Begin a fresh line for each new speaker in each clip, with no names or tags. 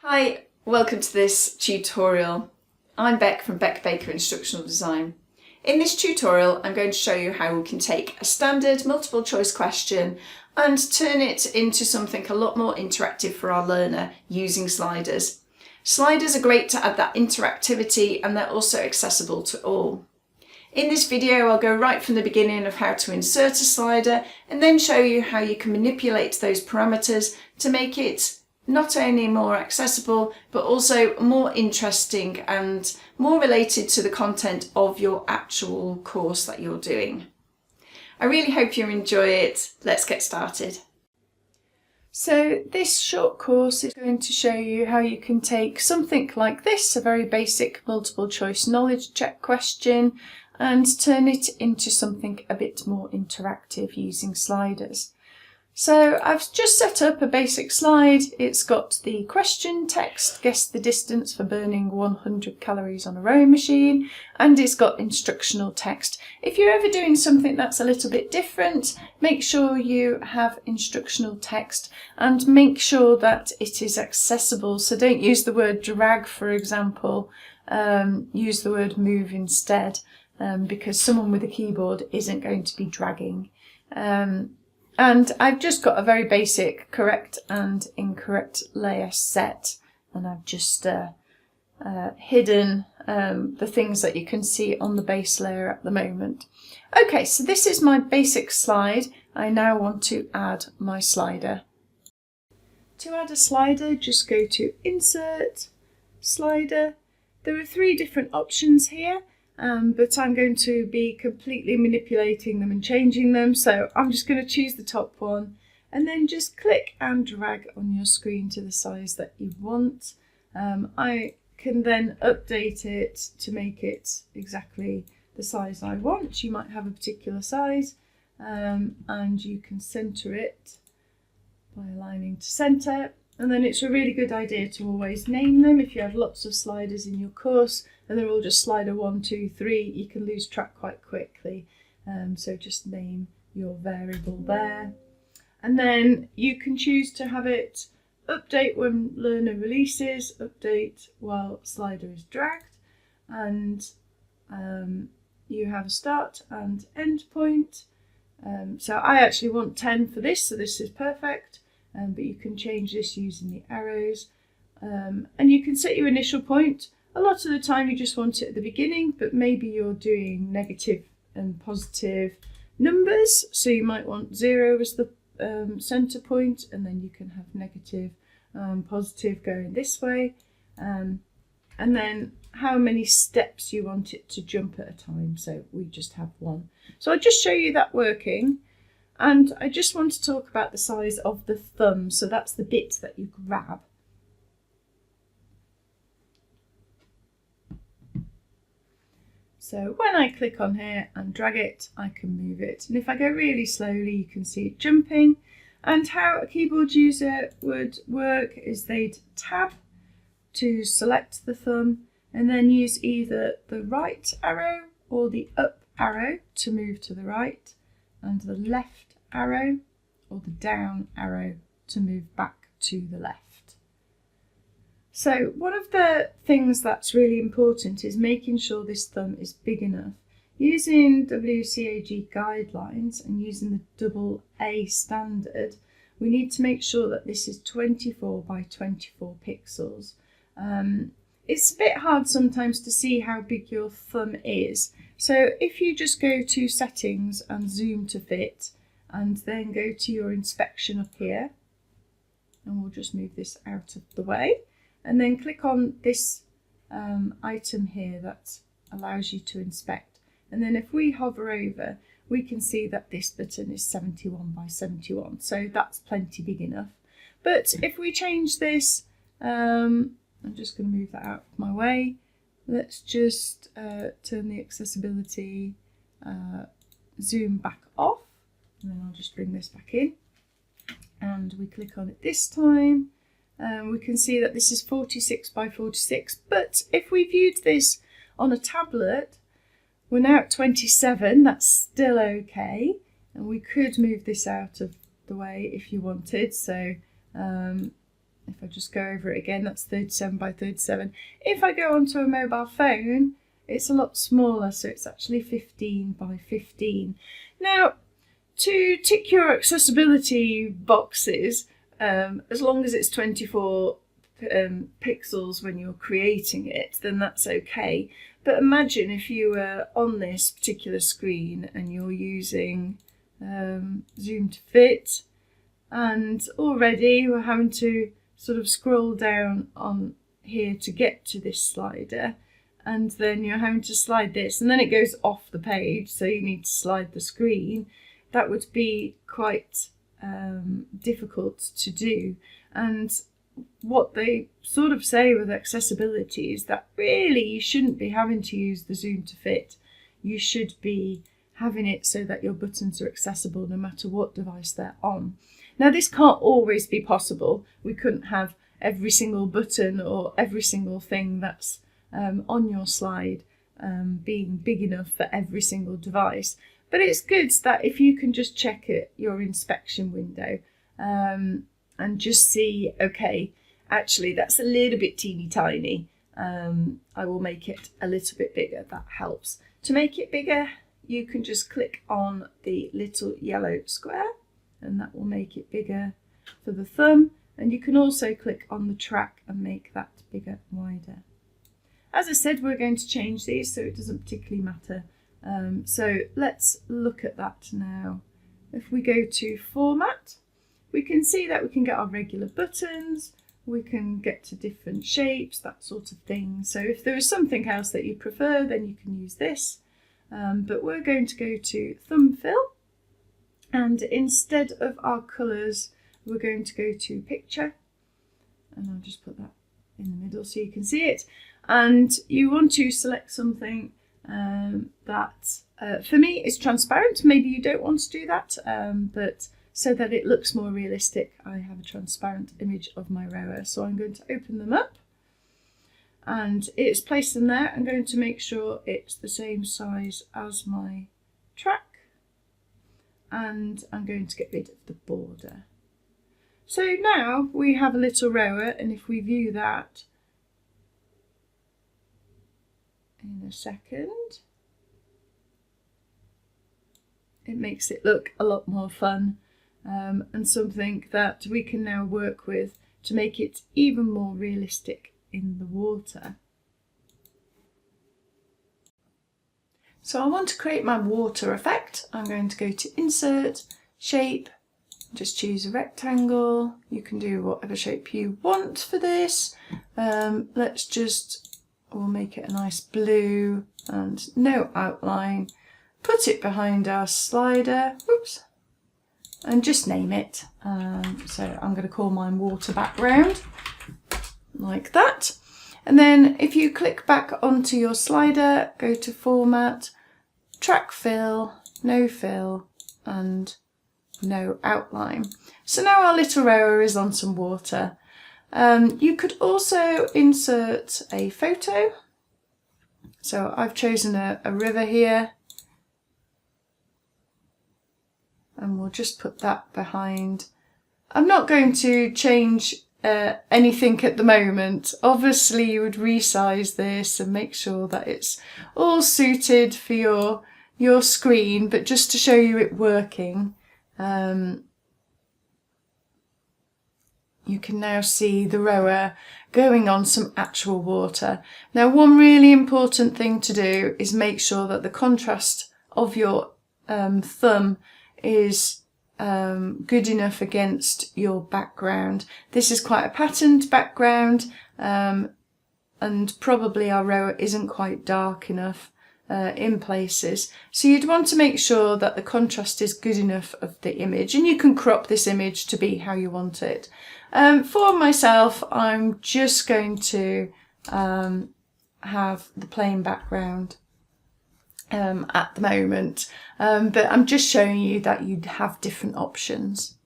Hi, welcome to this tutorial. I'm Beck from Beck Baker Instructional Design. In this tutorial I'm going to show you how we can take a standard multiple choice question and turn it into something a lot more interactive for our learner using sliders. Sliders are great to add that interactivity and they're also accessible to all. In this video I'll go right from the beginning of how to insert a slider and then show you how you can manipulate those parameters to make it not only more accessible but also more interesting and more related to the content of your actual course that you're doing. I really hope you enjoy it. Let's get started. So this short course is going to show you how you can take something like this, a very basic multiple choice knowledge check question, and turn it into something a bit more interactive using sliders. So I've just set up a basic slide. It's got the question text, guess the distance for burning 100 calories on a rowing machine, and it's got instructional text. If you're ever doing something that's a little bit different, make sure you have instructional text and make sure that it is accessible. So don't use the word drag, for example, use the word move instead, because someone with a keyboard isn't going to be dragging. And I've just got a very basic correct and incorrect layer set, and I've just hidden the things that you can see on the base layer at the moment. Okay, so this is my basic slide. I now want to add my slider. To add a slider, just go to Insert, Slider. There are three different options here. But I'm going to be completely manipulating them and changing them, so I'm just going to choose the top one and then just click and drag on your screen to the size that you want. I can then update it to make it exactly the size I want. You might have a particular size, and you can centre it by aligning to centre. And then it's a really good idea to always name them. If you have lots of sliders in your course and they're all just slider 1, 2, 3, you can lose track quite quickly. So just name your variable there. And then you can choose to have it update when learner releases, update while slider is dragged, and you have a start and end point. So I actually want 10 for this, so this is perfect. But you can change this using the arrows, and you can set your initial point. A lot of the time you just want it at the beginning, but maybe you're doing negative and positive numbers, so you might want 0 as the center point, and then you can have negative, positive going this way, and then how many steps you want it to jump at a time. So we just have 1. So I'll just show you that working. And I just want to talk about the size of the thumb, so that's the bit that you grab. So when I click on here and drag it, I can move it. And if I go really slowly, you can see it jumping. And how a keyboard user would work is they'd tab to select the thumb and then use either the right arrow or the up arrow to move to the right, and the left arrow or the down arrow to move back to the left. So one of the things that's really important is making sure this thumb is big enough. Using WCAG guidelines and using the double A standard, we need to make sure that this is 24 by 24 pixels. It's a bit hard sometimes to see how big your thumb is. So if you just go to settings and zoom to fit, and then go to your inspection up here, and we'll just move this out of the way, and then click on this item here that allows you to inspect. And then if we hover over, we can see that this button is 71 by 71, so that's plenty big enough. But if we change this, I'm just going to move that out of my way. Let's just turn the accessibility zoom back off, and then I'll just bring this back in, and we click on it this time, and we can see that this is 46 by 46. But if we viewed this on a tablet, we're now at 27. That's still okay, and we could move this out of the way if you wanted. So
if I just go over it again, that's 37 by 37. If I go onto a mobile phone, it's a lot smaller, so it's actually 15 by 15. Now, to tick your accessibility boxes, as long as it's 24 pixels when you're creating it, then that's okay. But imagine if you were on this particular screen and you're using Zoom to Fit, and already we're having to sort of scroll down on here to get to this slider, and then you're having to slide this, and then it goes off the page, so you need to slide the screen. That would be quite difficult to do. And what they sort of say with accessibility is that really you shouldn't be having to use the Zoom to Fit. You should be having it so that your buttons are accessible no matter what device they're on. Now, this can't always be possible. We couldn't have every single button or every single thing that's on your slide being big enough for every single device. But it's good that if you can just check it, your inspection window, and just see, okay, actually that's a little bit teeny tiny. I will make it a little bit bigger. That helps. To make it bigger, you can just click on the little yellow square, and that will make it bigger for the thumb. And you can also click on the track and make that bigger and wider. As I said, we're going to change these, so it doesn't particularly matter. So let's look at that now. If we go to Format, we can see that we can get our regular buttons, we can get to different shapes, that sort of thing. So if there is something else that you prefer, then you can use this. But we're going to go to Thumb Fill, and instead of our colours, we're going to go to Picture, and I'll just put that in the middle so you can see it. And you want to select something that for me is transparent. Maybe you don't want to do that, but so that it looks more realistic, I have a transparent image of my rower. So I'm going to open them up, and it's placed in there. I'm going to make sure it's the same size as my track, and I'm going to get rid of the border. So now we have a little rower, and if we view that in a second, it makes it look a lot more fun, and something that we can now work with to make it even more realistic in the water. So I want to create my water effect. I'm going to go to Insert, Shape, just choose a rectangle. You can do whatever shape you want for this. We'll make it a nice blue and no outline. Put it behind our slider, oops, and just name it. So I'm going to call mine water background, like that. And then if you click back onto your slider, go to Format, Track Fill, No Fill, and No Outline. So now our little rower is on some water. You could also insert a photo. So I've chosen a river here, and we'll just put that behind. I'm not going to change anything at the moment. Obviously you would resize this and make sure that it's all suited for your screen, but just to show you it working, you can now see the rower going on some actual water. Now, one really important thing to do is make sure that the contrast of your thumb is good enough against your background. This is quite a patterned background, and probably our rower isn't quite dark enough in places. So you'd want to make sure that the contrast is good enough of the image, and you can crop this image to be how you want it. For myself, I'm just going to have the plain background at the moment, but I'm just showing you that you'd have different options.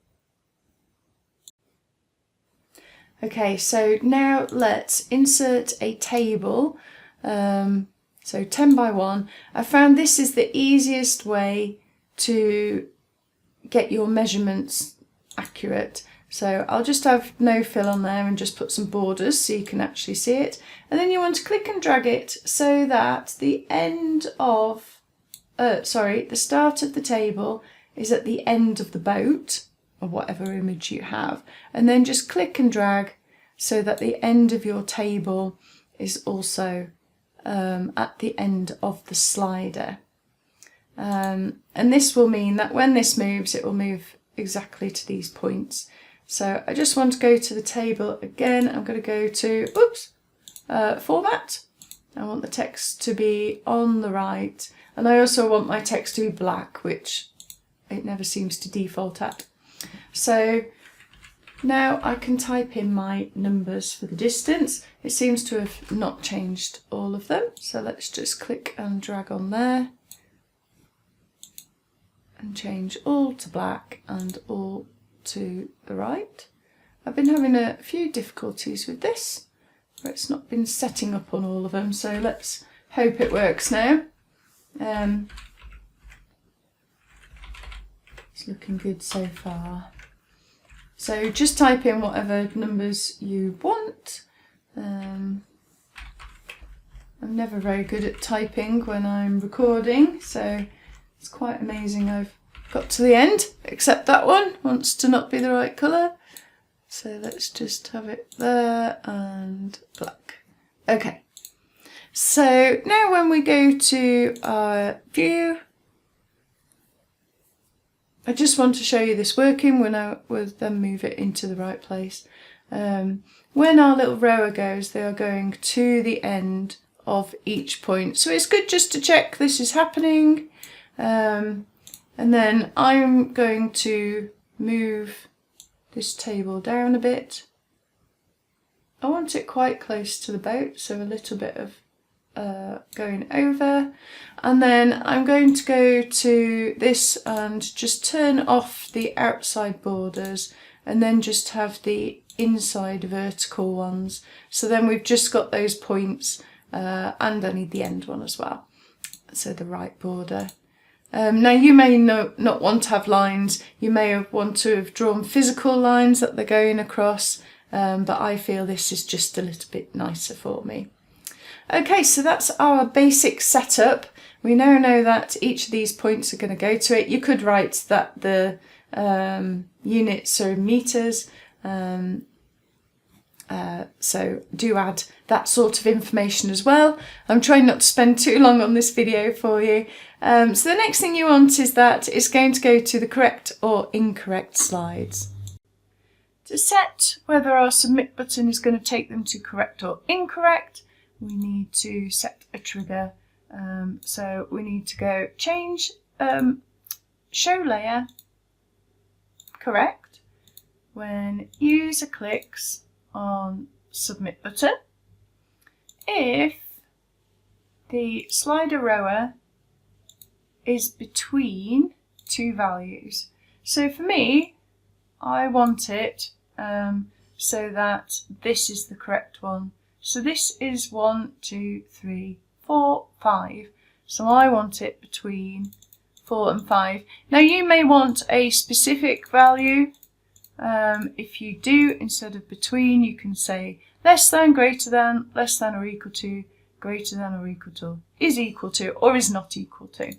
Okay, so now let's insert a table. So 10 by 1. I found this is the easiest way to get your measurements accurate. So I'll just have no fill on there and just put some borders so you can actually see it. And then you want to click and drag it so that the end of, the start of the table is at the end of the boat, or whatever image you have. And then just click and drag so that the end of your table is also at the end of the slider. And this will mean that when this moves, it will move exactly to these points. So I just want to go to the table again. I'm going to go to format. I want the text to be on the right, and I also want my text to be black, which it never seems to default at. So now I can type in my numbers for the distance. It seems to have not changed all of them, so let's just click and drag on there and change all to black and all to the right. I've been having a few difficulties with this, where it's not been setting up on all of them, so let's hope it works now. It's looking good so far. So just type in whatever numbers you want. I'm never very good at typing when I'm recording, so it's quite amazing I've got to the end, except that one wants to not be the right colour. So let's just have it there and black. Okay, so now when we go to our view, I just want to show you this working when I will then move it into the right place. When our little rower goes, they are going to the end of each point. So it's good just to check this is happening. And then I'm going to move this table down a bit. I want it quite close to the boat, so a little bit of going over. And then I'm going to go to this and just turn off the outside borders and then just have the inside vertical ones. So then we've just got those points and I need the end one as well. So the right border. Now you may not want to have lines, you may want to have drawn physical lines that they're going across, but I feel this is just a little bit nicer for me. Okay, so that's our basic setup. We now know that each of these points are going to go to it. You could write that the units are in meters, so do add that sort of information as well. I'm trying not to spend too long on this video for you. So the next thing you want is that it's going to go to the correct or incorrect slides. To set whether our submit button is going to take them to correct or incorrect, we need to set a trigger. So we need to go change show layer correct when user clicks on submit button if the slider rower is between two values. So for me, I want it so that this is the correct one. So this is 1, 2, 3, 4, 5. So I want it between 4 and 5. Now you may want a specific value. If you do, instead of between, you can say less than, greater than, less than or equal to, greater than or equal to, is equal to, or is not equal to.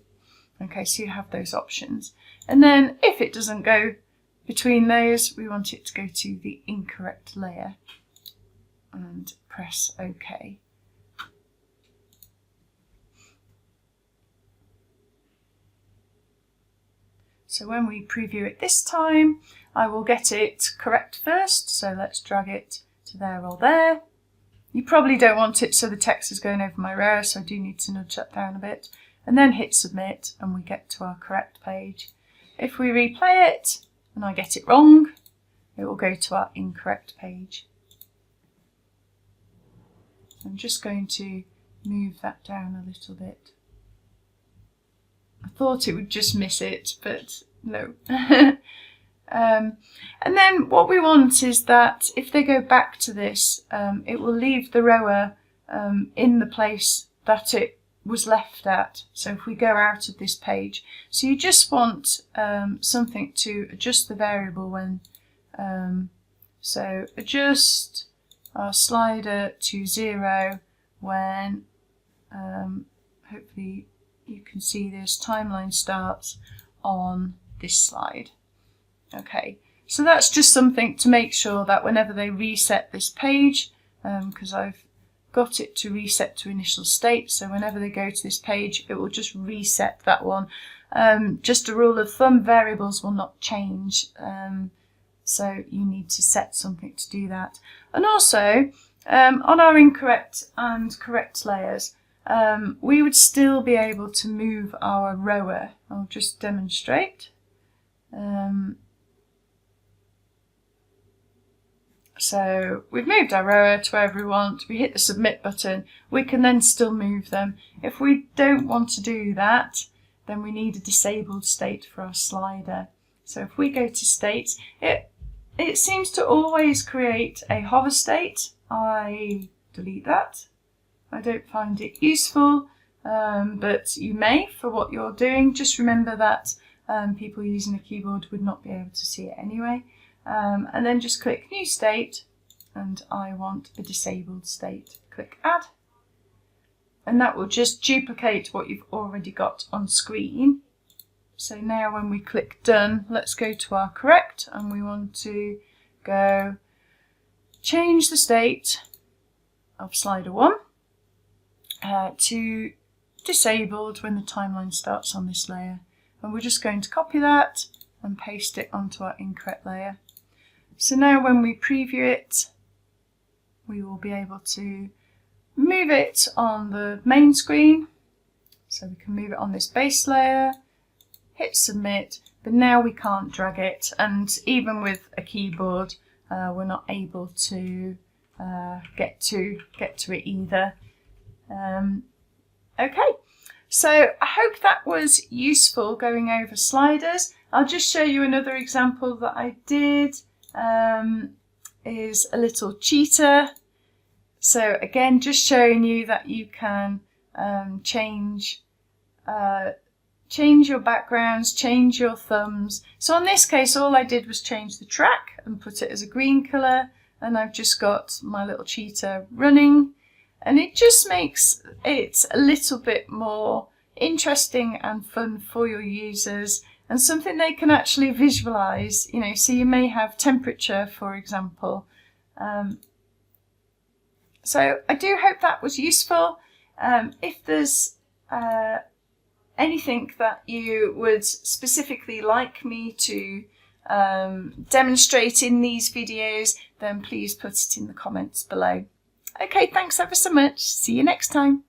Okay, so you have those options. And then if it doesn't go between those, we want it to go to the incorrect layer. And press OK. So when we preview it this time, I will get it correct first. So let's drag it to there or there. You probably don't want it so the text is going over my row, so I do need to nudge that down a bit. And then hit submit and we get to our correct page. If we replay it and I get it wrong, it will go to our incorrect page. I'm just going to move that down a little bit. I thought it would just miss it, but no. And then what we want is that if they go back to this, it will leave the rower in the place that it was left at. So if we go out of this page, so you just want something to adjust the variable when So adjust our slider to 0 when hopefully you can see this timeline starts on this slide. Okay, so that's just something to make sure that whenever they reset this page, because I've got it to reset to initial state, so whenever they go to this page it will just reset that one. Just a rule of thumb, variables will not change, so you need to set something to do that. And also on our incorrect and correct layers, we would still be able to move our rower. I'll just demonstrate. So we've moved our rower to wherever we want, we hit the submit button, we can then still move them. If we don't want to do that, then we need a disabled state for our slider. So if we go to states, it seems to always create a hover state. I delete that. I don't find it useful, but you may for what you're doing. Just remember that people using a keyboard would not be able to see it anyway. And then just click New State, and I want a disabled state. Click Add, and that will just duplicate what you've already got on screen. So now when we click Done, let's go to our correct, and we want to go change the state of slider 1 to disabled when the timeline starts on this layer. And we're just going to copy that and paste it onto our incorrect layer. So now when we preview it, we will be able to move it on the main screen. So we can move it on this base layer, hit submit, but now we can't drag it. And even with a keyboard, we're not able to get to it either. Okay, so I hope that was useful going over sliders. I'll just show you another example that I did. Is a little cheetah. So again, just showing you that you can change your backgrounds, change your thumbs. So in this case, all I did was change the track and put it as a green colour, and I've just got my little cheetah running, and it just makes it a little bit more interesting and fun for your users, and something they can actually visualize, you know. So you may have temperature, for example. So I do hope that was useful. If there's anything that you would specifically like me to demonstrate in these videos, then please put it in the comments below. Okay, thanks ever so much. See you next time.